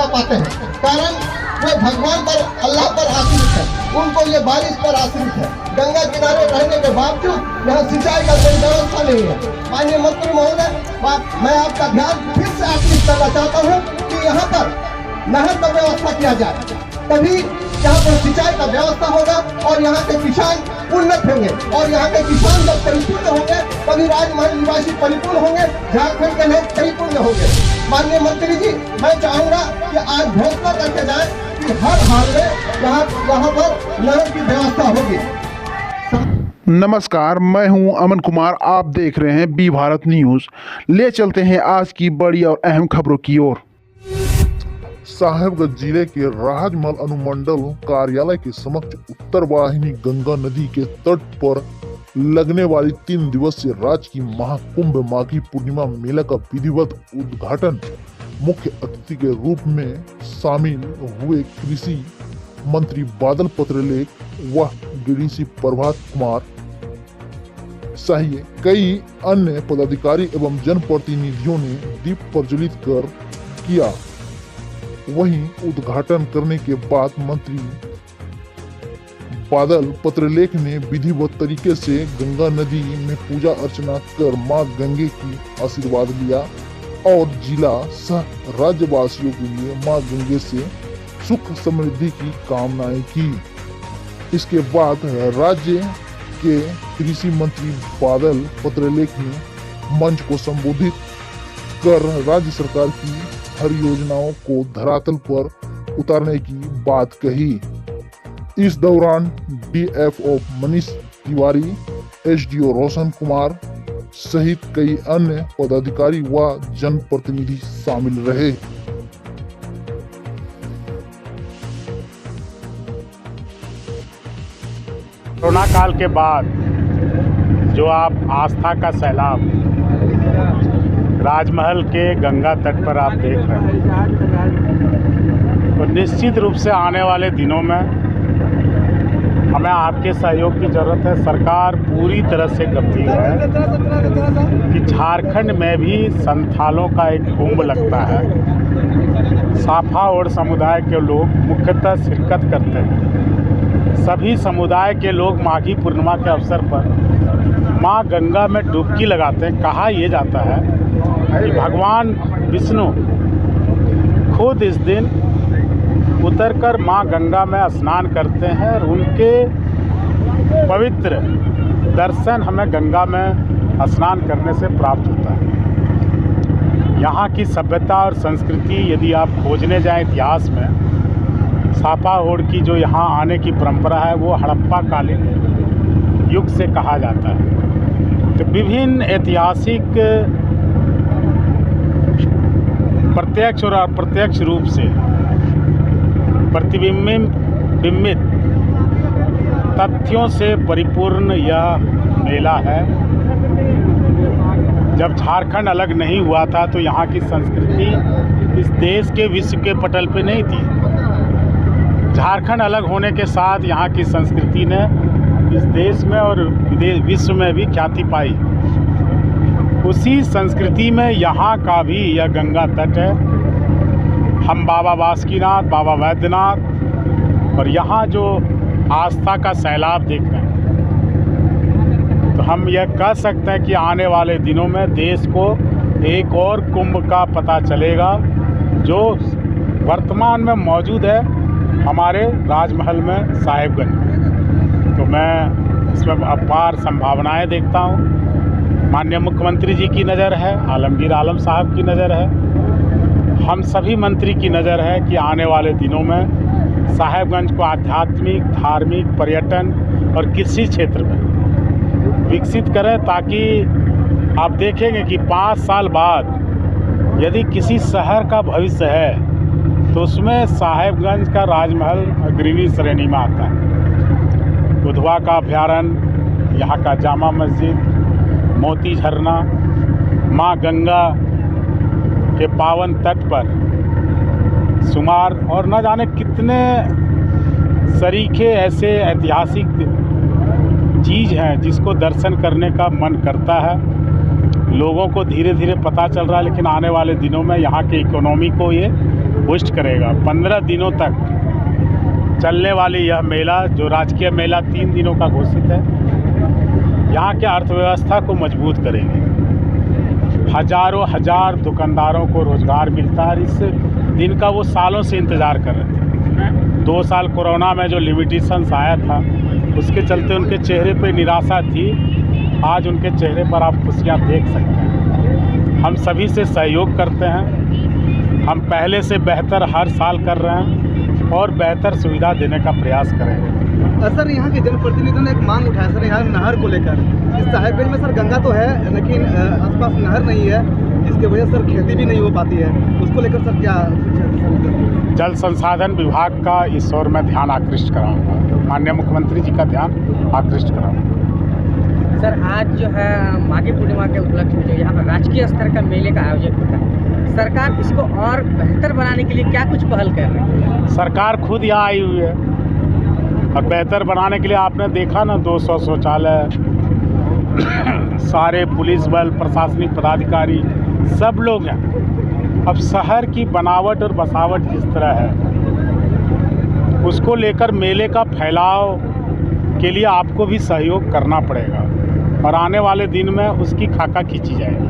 ना पाते हैं, कारण वे भगवान पर, अल्लाह पर आश्रित है, उनको ये बारिश पर आश्रित है। गंगा किनारे रहने के बावजूद यहाँ सिंचाई का कोई व्यवस्था नहीं है। माननीय मंत्री महोदय, मैं आपका ध्यान फिर से आकर्षित करना चाहता हूँ कि यहाँ पर नहर का व्यवस्था किया जाए, तभी यहाँ पर सिंचाई का व्यवस्था होगा और यहाँ के किसान उन्नत होंगे, और यहाँ के किसान जब परिपूर्ण होंगे तभी राजमहल निवासी परिपूर्ण होंगे, झारखंड के लोग परिपूर्ण होंगे। माननीय मंत्री जी, मैं चाहूंगा कि आज घोषणा करके जाए कि हर हाल में यहाँ पर नहर की व्यवस्था होगी। नमस्कार, मैं हूं अमन कुमार। आप देख रहे हैं बी भारत न्यूज। ले चलते हैं आज की बड़ी और अहम खबरों की ओर। साहेबगंज जिले के राजमहल अनुमंडल कार्यालय के समक्ष उत्तर वाहिनी गंगा नदी के तट पर लगने वाली 3 दिवसीय राजकीय महाकुंभ माघी पूर्णिमा मेला का विधिवत उद्घाटन मुख्य अतिथि के रूप में शामिल हुए कृषि मंत्री बादल पत्रलेख व डीडीसी प्रभात कुमार सहित कई अन्य पदाधिकारी एवं जनप्रतिनिधियों ने दीप प्रज्वलित कर किया। वहीं उद्घाटन करने के बाद मंत्री बादल पत्रलेख ने विधिवत तरीके से गंगा नदी में पूजा अर्चना कर मां गंगे की आशीर्वाद लिया और जिला सह राज्यवासियों के लिए मां गंगे से सुख समृद्धि की कामनाएं की। इसके बाद राज्य के कृषि मंत्री बादल पत्रलेख ने मंच को संबोधित कर राज्य सरकार की हर योजनाओं को धरातल पर उतारने की बात कही। इस दौरान डीएफओ मनीष तिवारी, एसडीओ रोशन कुमार सहित कई अन्य पदाधिकारी व जनप्रतिनिधि शामिल रहे। कोरोना काल के बाद जो आप आस्था का सैलाब राजमहल के गंगा तट पर आप देख रहे हैं, तो निश्चित रूप से आने वाले दिनों में हमें आपके सहयोग की ज़रूरत है। सरकार पूरी तरह से गंभीर है कि झारखंड में भी संथालों का एक कुंभ लगता है। साफा और समुदाय के लोग मुख्यतः शिरकत करते हैं। सभी समुदाय के लोग माघी पूर्णिमा के अवसर पर माँ गंगा में डुबकी लगाते हैं। कहा यह जाता है कि भगवान विष्णु खुद इस दिन उतरकर माँ गंगा में स्नान करते हैं और उनके पवित्र दर्शन हमें गंगा में स्नान करने से प्राप्त होता है। यहाँ की सभ्यता और संस्कृति यदि आप खोजने जाएं इतिहास में, सापा होड़ की जो यहाँ आने की परंपरा है वो हड़प्पा कालीन युग से कहा जाता है। तो विभिन्न ऐतिहासिक प्रत्यक्ष और अप्रत्यक्ष रूप से प्रतिबिंबित तथ्यों से परिपूर्ण यह मेला है। जब झारखंड अलग नहीं हुआ था तो यहाँ की संस्कृति इस देश के विश्व के पटल पे नहीं थी। झारखंड अलग होने के साथ यहाँ की संस्कृति ने इस देश में और विश्व में भी ख्याति पाई। उसी संस्कृति में यहाँ का भी यह गंगा तट है। हम बाबा बासुकीनाथ, बाबा वैद्यनाथ और यहाँ जो आस्था का सैलाब देख रहे हैं, तो हम यह कह सकते हैं कि आने वाले दिनों में देश को एक और कुंभ का पता चलेगा जो वर्तमान में मौजूद है हमारे राजमहल में साहेबगंज। तो मैं इसमें अपार संभावनाएं देखता हूँ। माननीय मुख्यमंत्री जी की नज़र है, आलमगीर आलम साहब की नज़र है, हम सभी मंत्री की नज़र है कि आने वाले दिनों में साहेबगंज को आध्यात्मिक, धार्मिक, पर्यटन और कृषि क्षेत्र में विकसित करें, ताकि आप देखेंगे कि 5 साल बाद यदि किसी शहर का भविष्य है तो उसमें साहेबगंज का राजमहल अग्रणी श्रेणी में आता है। उधवा का अभ्यारण्य, यहाँ का जामा मस्जिद, मोती झरना, माँ गंगा के पावन तट पर शुमार और न जाने कितने सरीखे ऐसे ऐतिहासिक चीज़ हैं जिसको दर्शन करने का मन करता है। लोगों को धीरे धीरे पता चल रहा है, लेकिन आने वाले दिनों में यहाँ के इकोनॉमी को ये पुष्ट करेगा। 15 दिनों तक चलने वाली यह मेला, जो राजकीय मेला 3 दिनों का घोषित है, यहाँ के अर्थव्यवस्था को मजबूत करेंगे। हजारों हजार दुकानदारों को रोजगार मिलता है। इस दिन का वो सालों से इंतज़ार कर रहे थे। 2 साल कोरोना में जो लिमिटेशंस आया था, उसके चलते उनके चेहरे पे निराशा थी। आज उनके चेहरे पर आप खुशियाँ देख सकते हैं। हम सभी से सहयोग करते हैं। हम पहले से बेहतर हर साल कर रहे हैं और बेहतर सुविधा देने का प्रयास करेंगे। सर, यहाँ के जनप्रतिनिधियों ने एक मांग उठाया सर, यहाँ नहर को लेकर। इस साहिबगंज में सर गंगा तो है, लेकिन आसपास नहर नहीं है, जिसकी वजह से सर खेती भी नहीं हो पाती है। उसको लेकर सर क्या? जल संसाधन विभाग का इस ओर मैं ध्यान आकृष्ट कराऊंगा, माननीय मुख्यमंत्री जी का ध्यान आकृष्ट कराऊंगा। सर, आज जो है माघी पूर्णिमा के उपलक्ष्य में जो यहाँ पर राजकीय स्तर का मेले का आयोजन होता है, सरकार इसको और बेहतर बनाने के लिए क्या कुछ पहल कर रही है? सरकार खुद यहाँ आई हुई है और बेहतर बनाने के लिए आपने देखा ना, 200 शौचालय, सारे पुलिस बल, प्रशासनिक पदाधिकारी सब लोग हैं। अब शहर की बनावट और बसावट जिस तरह है, उसको लेकर मेले का फैलाव के लिए आपको भी सहयोग करना पड़ेगा और आने वाले दिन में उसकी खाका खींची जाएगी।